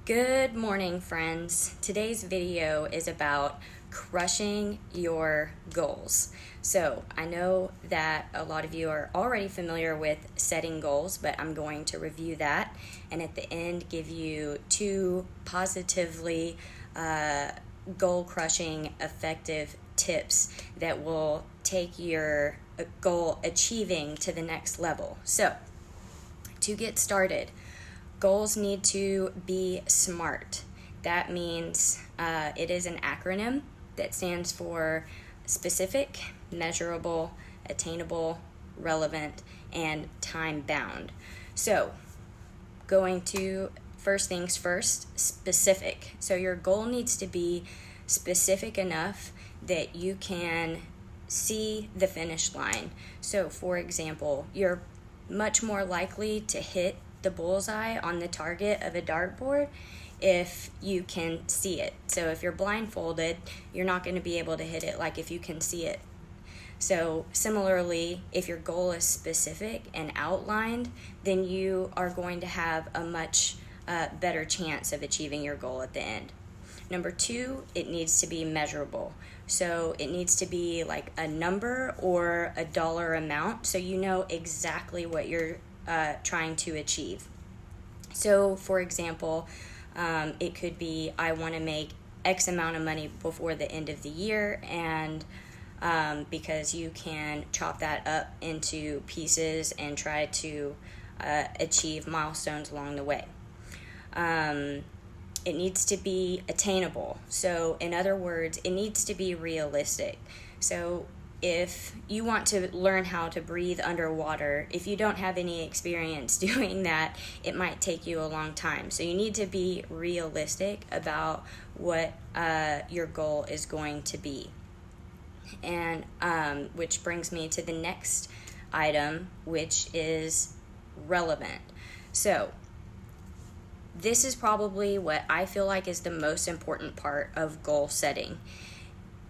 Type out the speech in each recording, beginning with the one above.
Good morning, friends. Today's video is about crushing your goals. So I know that a lot of you are already familiar with setting goals, but I'm going to review that and at the end give you two positively goal crushing effective tips that will take your goal achieving to the next level. So to get started, goals need to be SMART. That means it is an acronym that stands for specific, measurable, attainable, relevant, and time-bound. So, going to first things first, specific. So your goal needs to be specific enough that you can see the finish line. So, for example, you're much more likely to hit the bullseye on the target of a dartboard if you can see it. So if you're blindfolded, you're not going to be able to hit it like if you can see it. So similarly, if your goal is specific and outlined, then you are going to have a much better chance of achieving your goal at the end. Number two, it needs to be measurable. So it needs to be like a number or a dollar amount so you know exactly what you're trying to achieve. So for example, it could be I want to make X amount of money before the end of the year, and because you can chop that up into pieces and try to achieve milestones along the way. It needs to be attainable. So in other words, it needs to be realistic. So if you want to learn how to breathe underwater, if you don't have any experience doing that, it might take you a long time. So you need to be realistic about what your goal is going to be. And which brings me to the next item, which is relevant. So this is probably what I feel like is the most important part of goal setting.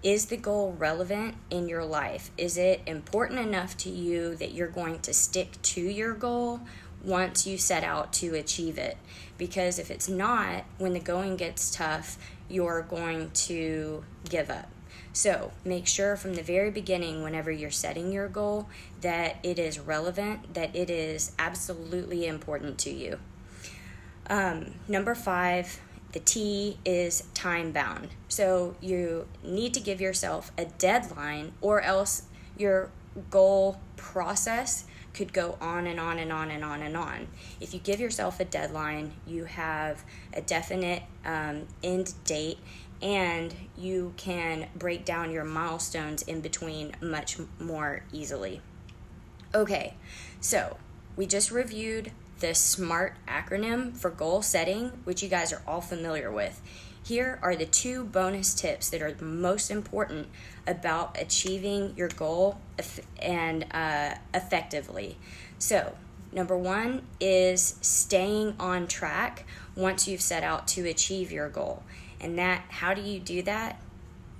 Is the goal relevant in your life? Is it important enough to you that you're going to stick to your goal once you set out to achieve it? Because if it's not, when the going gets tough, you're going to give up. So make sure from the very beginning, whenever you're setting your goal, that it is relevant, that it is absolutely important to you. Number 5, the T is time bound. So you need to give yourself a deadline, or else your goal process could go on and on and on and on and on. If you give yourself a deadline, you have a definite end date, and you can break down your milestones in between much more easily. Okay, so we just reviewed the SMART acronym for goal setting, which you guys are all familiar with. Here are the 2 bonus tips that are the most important about achieving your goal and effectively. So, number 1 is staying on track once you've set out to achieve your goal. And how do you do that?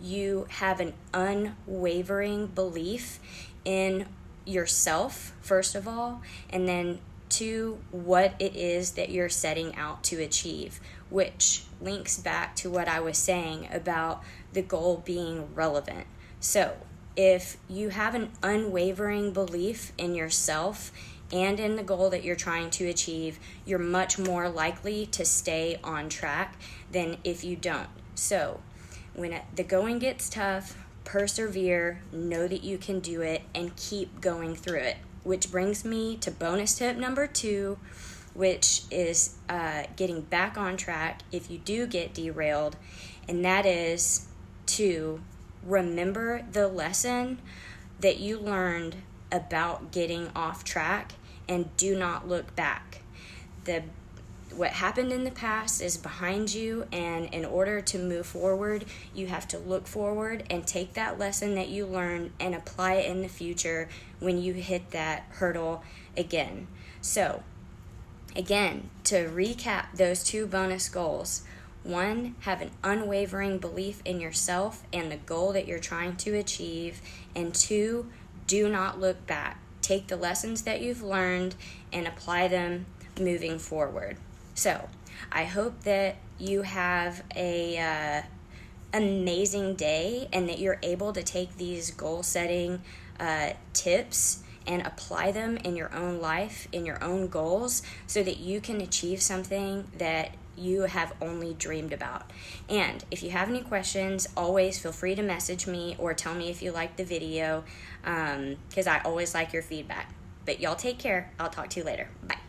You have an unwavering belief in yourself, first of all, and then 2, what it is that you're setting out to achieve, which links back to what I was saying about the goal being relevant. So if you have an unwavering belief in yourself and in the goal that you're trying to achieve, you're much more likely to stay on track than if you don't. So when the going gets tough, persevere, know that you can do it, and keep going through it. Which brings me to bonus tip number 2, which is getting back on track if you do get derailed, and that is to remember the lesson that you learned about getting off track and do not look back. What happened in the past is behind you, and in order to move forward, you have to look forward and take that lesson that you learned and apply it in the future when you hit that hurdle again. So, again, to recap those 2 bonus goals: 1, have an unwavering belief in yourself and the goal that you're trying to achieve, and 2, do not look back. Take the lessons that you've learned and apply them moving forward. So I hope that you have a amazing day and that you're able to take these goal setting tips and apply them in your own life, in your own goals, so that you can achieve something that you have only dreamed about. And if you have any questions, always feel free to message me or tell me if you liked the video, because I always like your feedback. But y'all take care. I'll talk to you later. Bye.